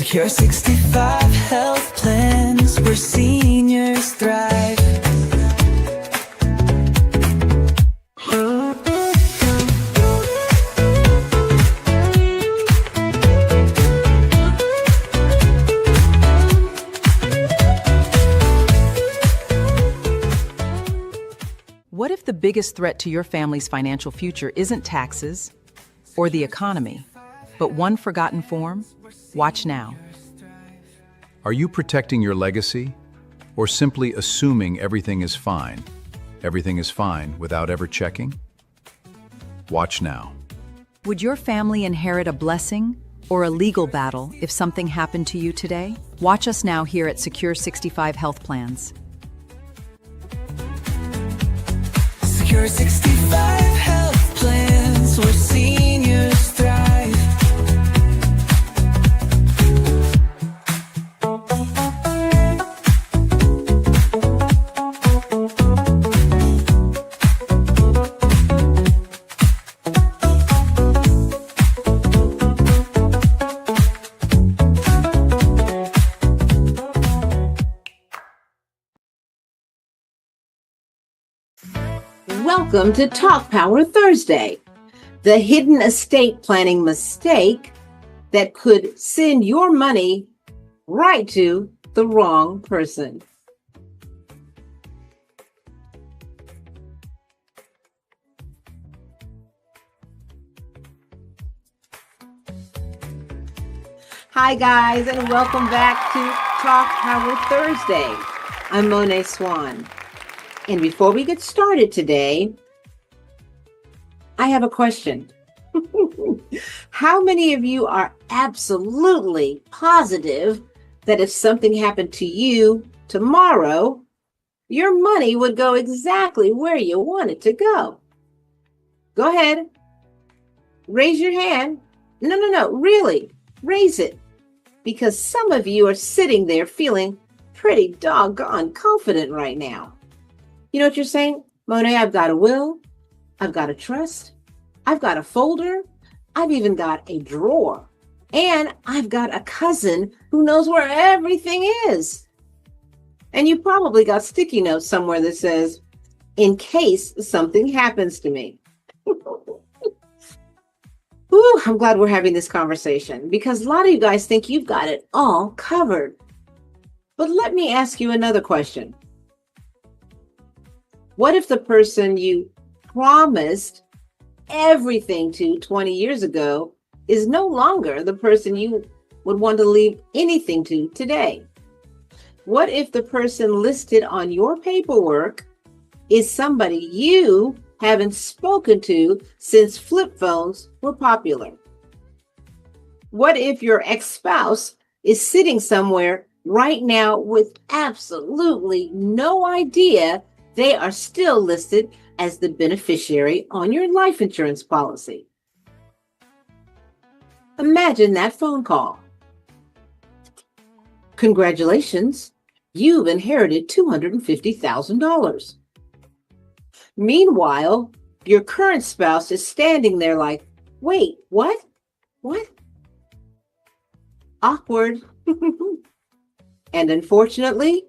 Secure 65 health plans where seniors thrive. What if the biggest threat to your family's financial future isn't taxes or the economy, but one forgotten form? Watch now. Are you protecting your legacy, or simply assuming everything is fine? Everything is fine without ever checking? Watch now. Would your family inherit a blessing or a legal battle if something happened to you today? Watch us now here at Secure 65 Health Plans. Secure 65 health plans where seniors thrive. Welcome to Talk Power Thursday, the hidden estate planning mistake that could send your money right to the wrong person. Hi guys, and welcome back to Talk Power Thursday. I'm Monet Swan. And before we get started today, I have a question. How many of you are absolutely positive that if something happened to you tomorrow, your money would go exactly where you want it to go? Go ahead. Raise your hand. No, really. Raise it. Because some of you are sitting there feeling pretty doggone confident right now. You know what you're saying? Monet, I've got a will, I've got a trust, I've got a folder, I've even got a drawer, and I've got a cousin who knows where everything is. And you probably got sticky notes somewhere that says, in case something happens to me. Ooh, I'm glad we're having this conversation because a lot of you guys think you've got it all covered. But let me ask you another question. What if the person you promised everything to 20 years ago is no longer the person you would want to leave anything to today? What if the person listed on your paperwork is somebody you haven't spoken to since flip phones were popular? What if your ex-spouse is sitting somewhere right now with absolutely no idea they are still listed as the beneficiary on your life insurance policy? Imagine that phone call. Congratulations, you've inherited $250,000. Meanwhile, your current spouse is standing there like, wait, what? What? Awkward. And unfortunately,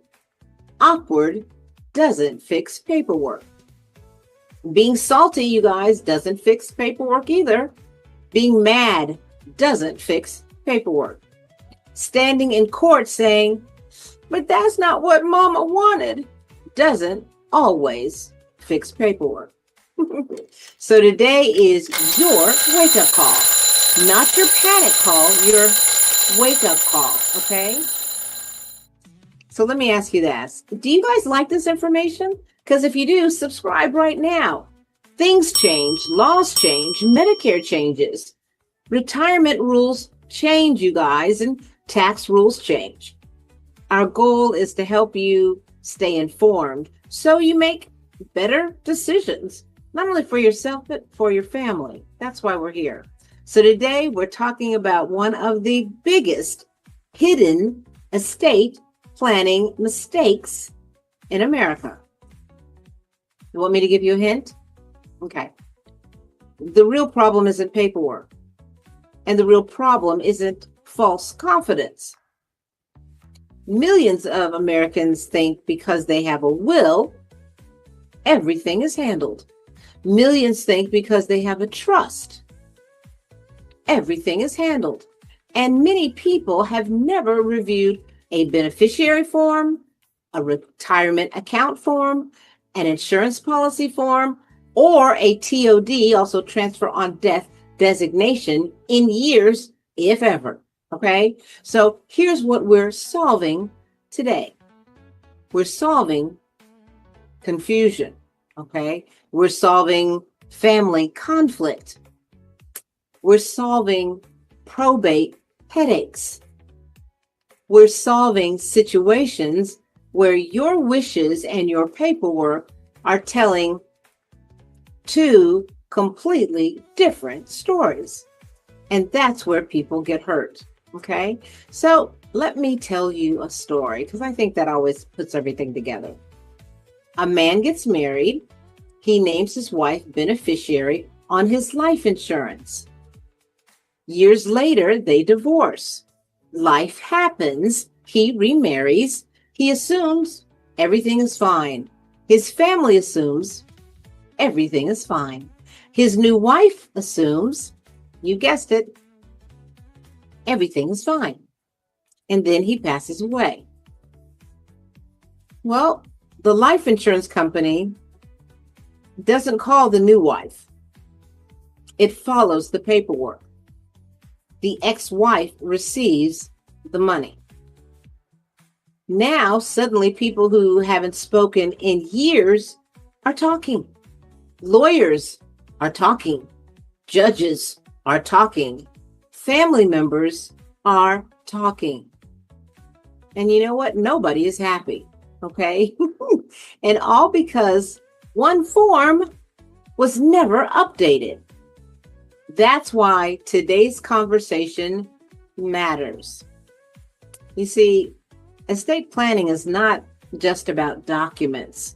awkward doesn't fix paperwork. Being salty, you guys, doesn't fix paperwork either. Being mad doesn't fix paperwork. Standing in court saying, but that's not what Mama wanted, doesn't always fix paperwork. So today is your wake-up call, not your panic call, your wake-up call, okay? So let me ask you this. Do you guys like this information? Because if you do, subscribe right now. Things change, laws change, Medicare changes, retirement rules change, you guys, and tax rules change. Our goal is to help you stay informed so you make better decisions, not only for yourself, but for your family. That's why we're here. So today we're talking about one of the biggest hidden estate planning mistakes in America. You want me to give you a hint? Okay. The real problem isn't paperwork. And the real problem isn't false confidence. Millions of Americans think because they have a will, everything is handled. Millions think because they have a trust, everything is handled. And many people have never reviewed a beneficiary form, a retirement account form, an insurance policy form, or a TOD, also transfer on death designation, in years, if ever. Okay, so here's what we're solving today. We're solving confusion. Okay, we're solving family conflict. We're solving probate headaches. We're solving situations where your wishes and your paperwork are telling two completely different stories. And that's where people get hurt. Okay, so let me tell you a story, because I think that always puts everything together. A man gets married. He names his wife beneficiary on his life insurance. Years later, they divorce. Life happens. He remarries. He assumes everything is fine. His family assumes everything is fine. His new wife assumes, you guessed it, everything is fine. And then he passes away. Well, the life insurance company doesn't call the new wife. It follows the paperwork. The ex-wife receives the money. Now, suddenly, people who haven't spoken in years are talking. Lawyers are talking. Judges are talking. Family members are talking. And you know what? Nobody is happy. Okay? And all because one form was never updated. That's why today's conversation matters. You see, estate planning is not just about documents.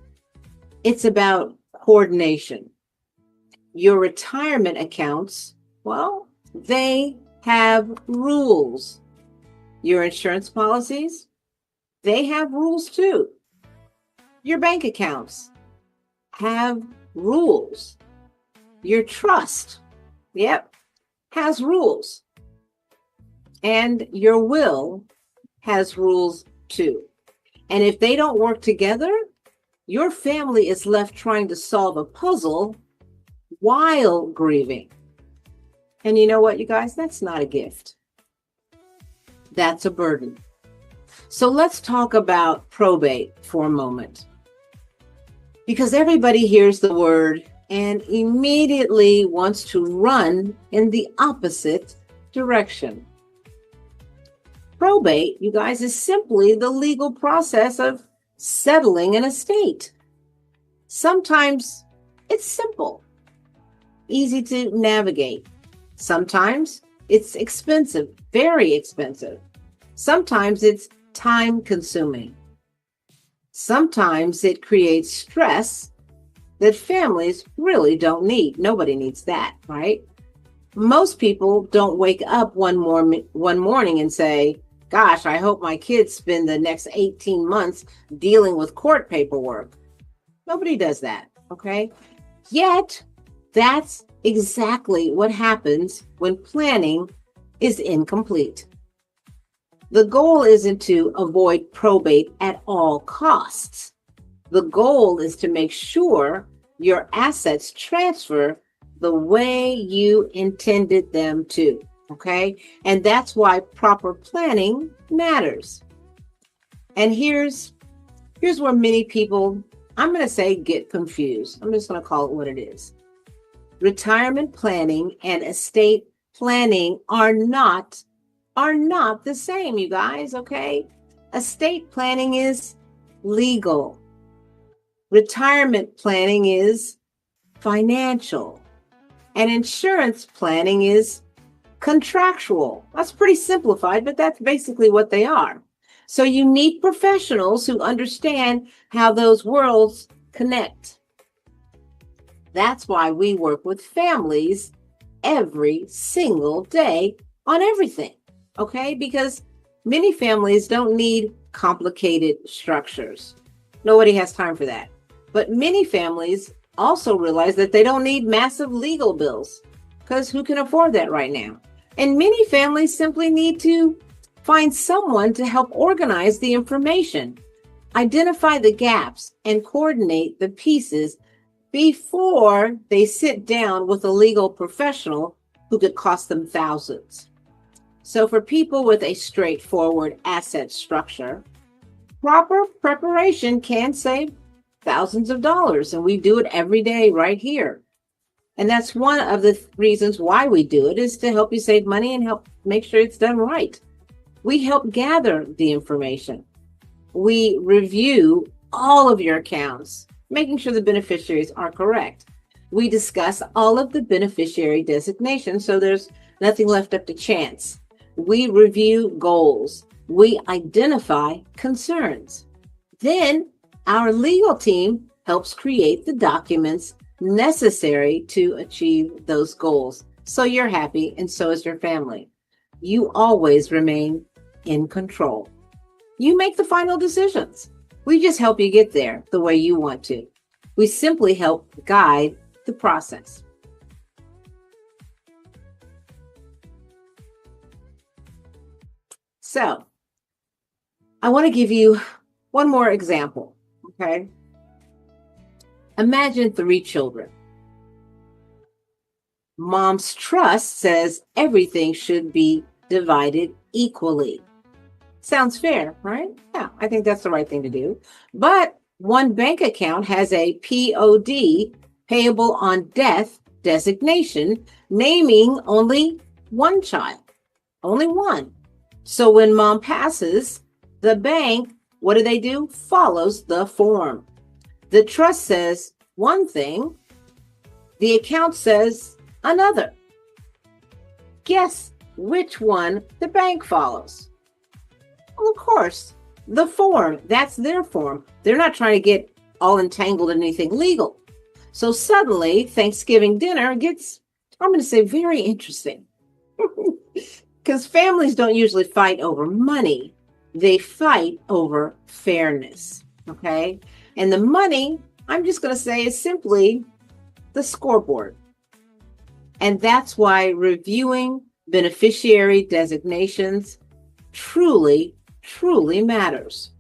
It's about coordination. Your retirement accounts, well, they have rules. Your insurance policies, they have rules too. Your bank accounts have rules. Your trust, yep, has rules. And your will has rules too. And if they don't work together, your family is left trying to solve a puzzle while grieving. And you know what, you guys? That's not a gift. That's a burden. So let's talk about probate for a moment. Because everybody hears the word and immediately wants to run in the opposite direction. Probate, you guys, is simply the legal process of settling an estate. Sometimes it's simple, easy to navigate. Sometimes it's expensive, very expensive. Sometimes it's time-consuming. Sometimes it creates stress that families really don't need. Nobody needs that, right? Most people don't wake up one morning and say, gosh, I hope my kids spend the next 18 months dealing with court paperwork. Nobody does that, okay? Yet, that's exactly what happens when planning is incomplete. The goal isn't to avoid probate at all costs. The goal is to make sure your assets transfer the way you intended them to, okay? And that's why proper planning matters. And here's where many people, I'm going to say, get confused. I'm just going to call it what it is. Retirement planning and estate planning are not the same, you guys, okay? Estate planning is legal. Retirement planning is financial. And insurance planning is contractual. That's pretty simplified, but that's basically what they are. So you need professionals who understand how those worlds connect. That's why we work with families every single day on everything. okay? Because many families don't need complicated structures. Nobody has time for that. But many families also realize that they don't need massive legal bills, because who can afford that right now? And many families simply need to find someone to help organize the information, identify the gaps, and coordinate the pieces before they sit down with a legal professional who could cost them thousands. So for people with a straightforward asset structure, proper preparation can save thousands of dollars, and we do it every day right here. And that's one of the reasons why we do it, is to help you save money and help make sure it's done right. We help gather the information. We review all of your accounts, making sure the beneficiaries are correct. We discuss all of the beneficiary designations, so there's nothing left up to chance. We review goals. We identify concerns. Then our legal team helps create the documents necessary to achieve those goals. So you're happy, and so is your family. You always remain in control. You make the final decisions. We just help you get there the way you want to. We simply help guide the process. So, I want to give you one more example, okay? Imagine 3 children. Mom's trust says everything should be divided equally. Sounds fair, right? Yeah, I think that's the right thing to do. But one bank account has a POD, payable on death designation, naming only one child, only one. So when mom passes, the bank, what do? Follows the form. The trust says one thing, the account says another. Guess which one the bank follows? Well, of course, the form. That's their form. They're not trying to get all entangled in anything legal. So suddenly, Thanksgiving dinner gets, I'm going to say, very interesting. Because families don't usually fight over money. They fight over fairness, okay? And the money, I'm just going to say, is simply the scoreboard. And that's why reviewing beneficiary designations truly matters.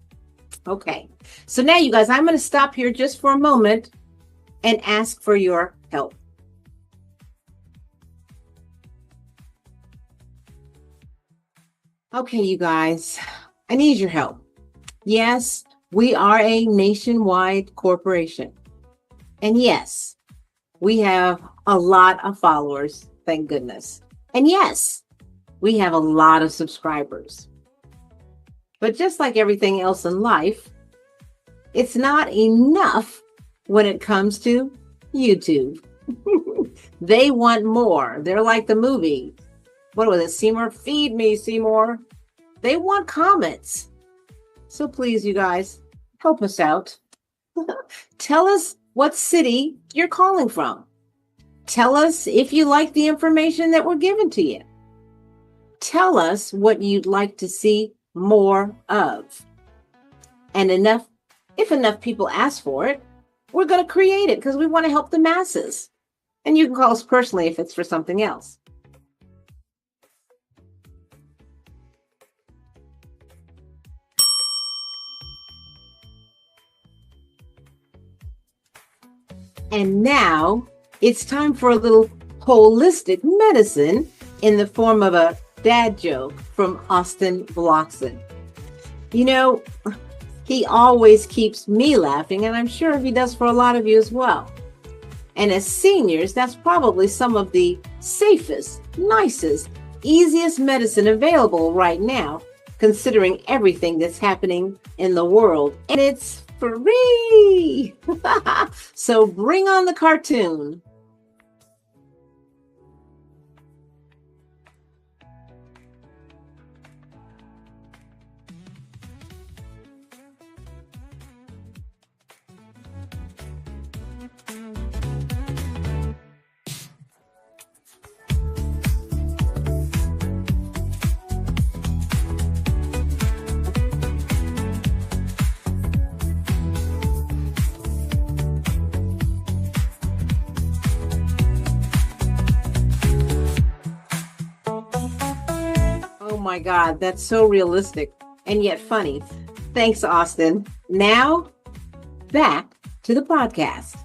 Okay, so now you guys, I'm going to stop here just for a moment and ask for your help. Okay, you guys, I need your help. Yes, we are a nationwide corporation. And yes, we have a lot of followers, thank goodness. And yes, we have a lot of subscribers. But just like everything else in life, it's not enough when it comes to YouTube. They want more. They're like the movie. What was it, Seymour? Feed me, Seymour. They want comments. So please, you guys, help us out. Tell us what city you're calling from. Tell us if you like the information that we're giving to you. Tell us what you'd like to see more of. And if enough people ask for it, we're going to create it because we want to help the masses. And you can call us personally if it's for something else. And now it's time for a little holistic medicine in the form of a dad joke from Austin Bloxon. You know, he always keeps me laughing, and I'm sure he does for a lot of you as well. And as seniors, that's probably some of the safest, nicest, easiest medicine available right now, considering everything that's happening in the world. And it's free! So bring on the cartoon. my God, that's so realistic and yet funny. Thanks, Austin. Now, back to the podcast.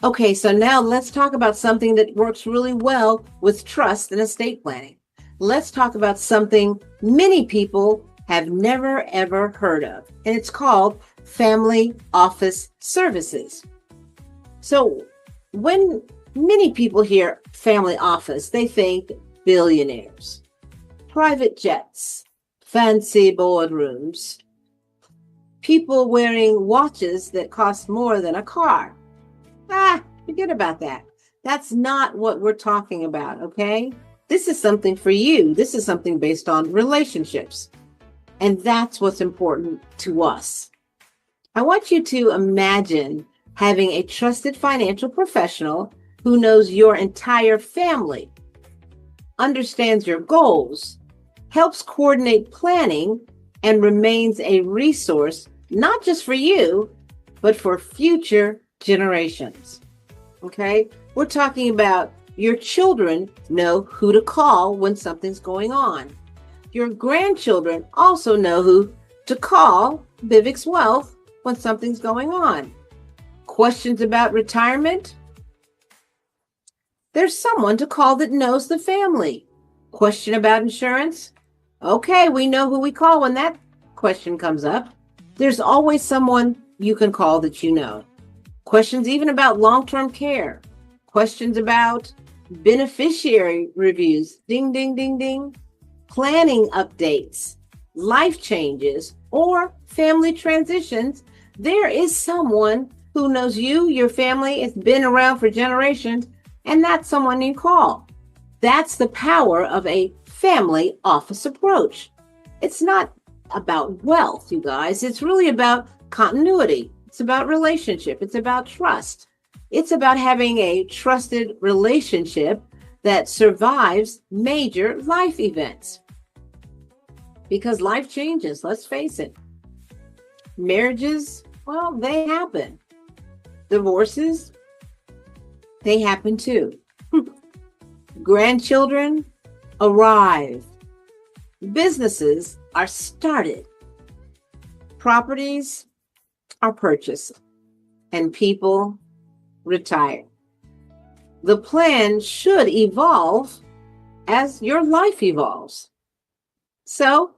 Okay, so now let's talk about something that works really well with trust and estate planning. Let's talk about something many people have never ever heard of, and it's called family office services. So when many people hear family office, they think billionaires, private jets, fancy boardrooms, people wearing watches that cost more than a car. Forget about that. That's not what we're talking about, okay? This is something for you. This is something based on relationships. And that's what's important to us. I want you to imagine having a trusted financial professional who knows your entire family, understands your goals, helps coordinate planning, and remains a resource, not just for you, but for future generations. Okay? We're talking about your children know who to call when something's going on. Your grandchildren also know who to call Vivek's Wealth when something's going on. Questions about retirement? There's someone to call that knows the family. Question about insurance? Okay, we know who we call when that question comes up. There's always someone you can call that you know. Questions even about long-term care. Questions about beneficiary reviews. Ding, ding, ding, ding. Planning updates, life changes, or family transitions. There is someone who knows you, your family, has been around for generations, and that's someone you call. That's the power of a family office approach. It's not about wealth, you guys. It's really about continuity. It's about relationship. It's about trust. It's about having a trusted relationship that survives major life events. Because life changes, let's face it. Marriages, well, they happen. Divorces, they happen too. Grandchildren arrive. Businesses are started. Properties are purchased. And people retire. The plan should evolve as your life evolves. So,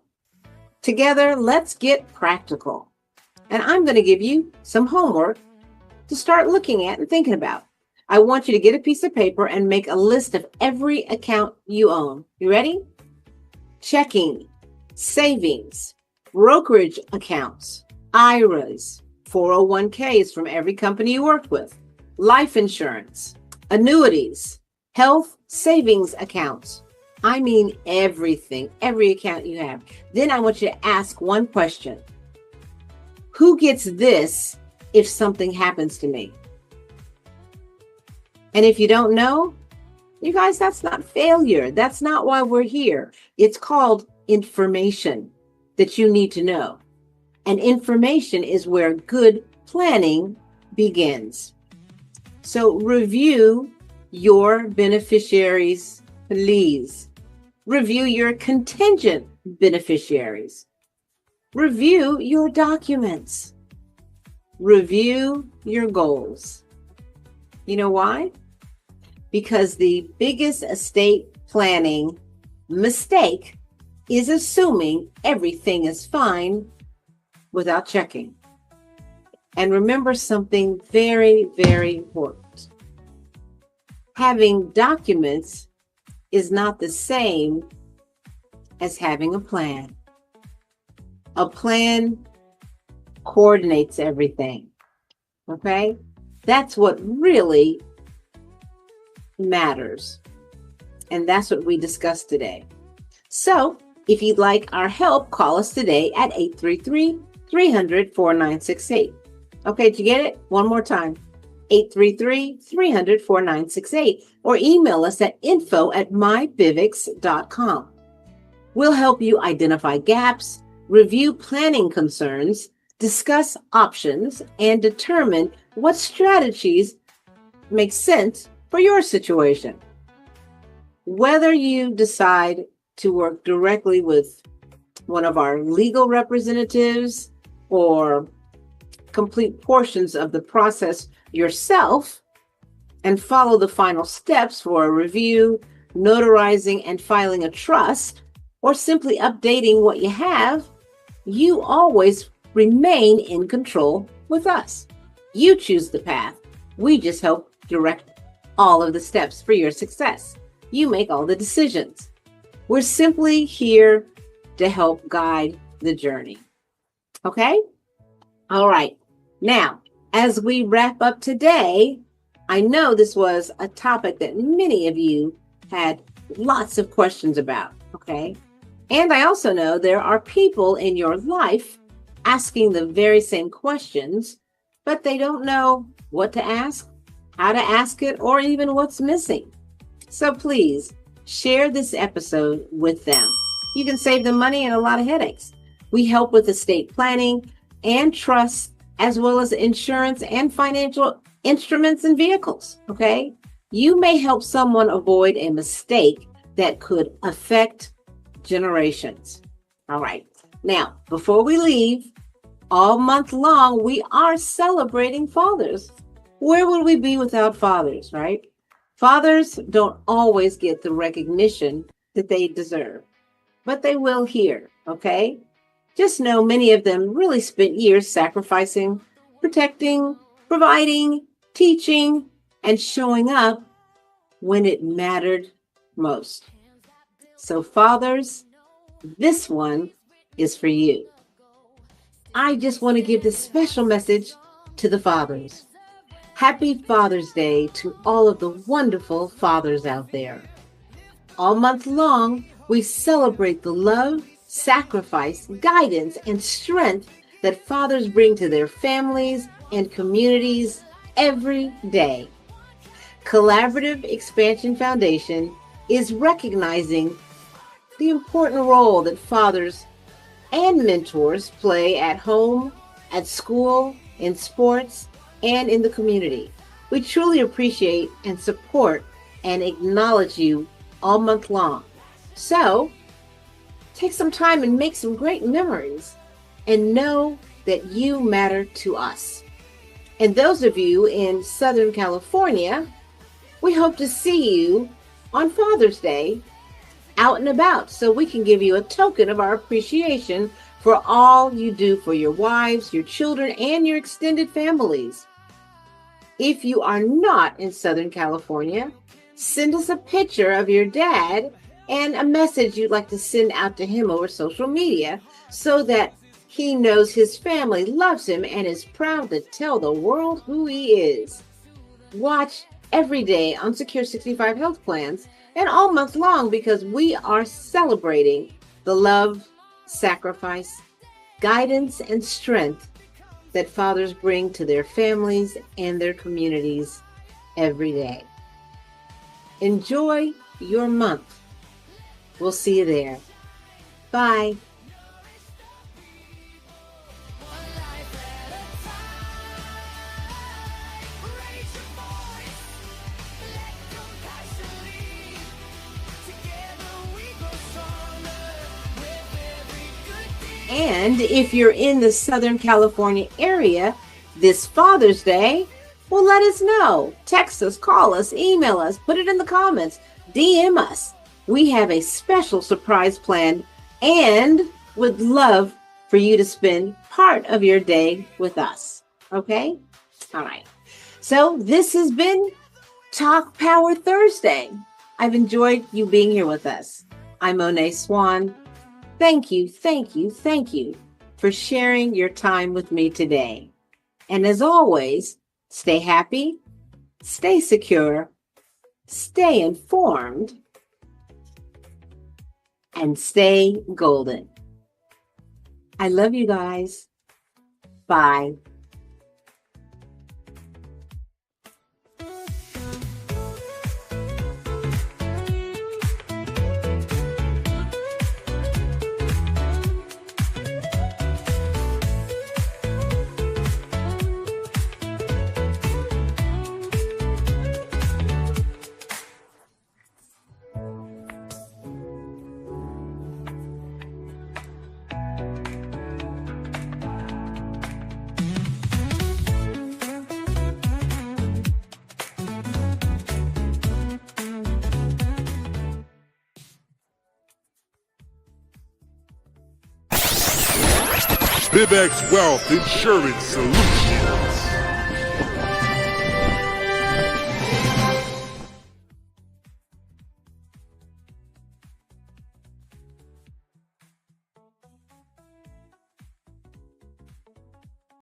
together, let's get practical. And I'm going to give you some homework to start looking at and thinking about. I want you to get a piece of paper and make a list of every account you own. You ready? Checking, savings, brokerage accounts, IRAs, 401ks from every company you worked with, life insurance, annuities, health savings accounts. I mean everything, every account you have. Then I want you to ask one question. Who gets this if something happens to me? And if you don't know, you guys, that's not failure. That's not why we're here. It's called information that you need to know. And information is where good planning begins. So review your beneficiaries, please. Review your contingent beneficiaries. Review your documents. Review your goals. You know why? Because the biggest estate planning mistake is assuming everything is fine without checking. And remember something very, very important. Having documents is not the same as having a plan. A plan coordinates everything. Okay? That's what really matters. And that's what we discussed today. So, if you'd like our help, call us today at 833-300-4968. Okay, did you get it? One more time. 833-300-4968. Or email us at info@mybivics.com. We'll help you identify gaps, review planning concerns, discuss options, and determine what strategies make sense for your situation. Whether you decide to work directly with one of our legal representatives or complete portions of the process yourself and follow the final steps for a review, notarizing, and filing a trust, or simply updating what you have, you always remain in control with us. You choose the path. We just help direct all of the steps for your success. You make all the decisions. We're simply here to help guide the journey. Okay? All right. Now, as we wrap up today, I know this was a topic that many of you had lots of questions about. Okay? And I also know there are people in your life asking the very same questions, but they don't know what to ask, how to ask it, or even what's missing. So please share this episode with them. You can save them money and a lot of headaches. We help with estate planning and trust, as well as insurance and financial instruments and vehicles. Okay? You may help someone avoid a mistake that could affect generations. All right. Now, before we leave, all month long, we are celebrating fathers. Where would we be without fathers, right? Fathers don't always get the recognition that they deserve, but they will here, okay? Just know many of them really spent years sacrificing, protecting, providing, teaching, and showing up when it mattered most. So fathers, this one is for you. I just want to give this special message to the fathers. Happy Father's Day to all of the wonderful fathers out there. All month long, we celebrate the love, sacrifice, guidance, and strength that fathers bring to their families and communities every day. Collaborative Expansion Foundation is recognizing the important role that fathers and mentors play at home, at school, in sports, and in the community. We truly appreciate and support and acknowledge you all month long. So, take some time and make some great memories and know that you matter to us. And those of you in Southern California, we hope to see you on Father's Day out and about so we can give you a token of our appreciation for all you do for your wives, your children, and your extended families. If you are not in Southern California, send us a picture of your dad and a message you'd like to send out to him over social media so that he knows his family loves him and is proud to tell the world who he is. Watch every day on Secure 65 Health Plans and all month long because we are celebrating the love, sacrifice, guidance, and strength that fathers bring to their families and their communities every day. Enjoy your month. We'll see you there. Bye. And if you're in the Southern California area this Father's Day, well, let us know. Text us, call us, email us, put it in the comments, DM us. We have a special surprise planned and would love for you to spend part of your day with us. Okay? All right. So this has been Talk Power Thursday. I've enjoyed you being here with us. I'm Monet Swan. Thank you for sharing your time with me today. And as always, stay happy, stay secure, stay informed, and stay golden. I love you guys. Bye. BivX Wealth Insurance Solutions.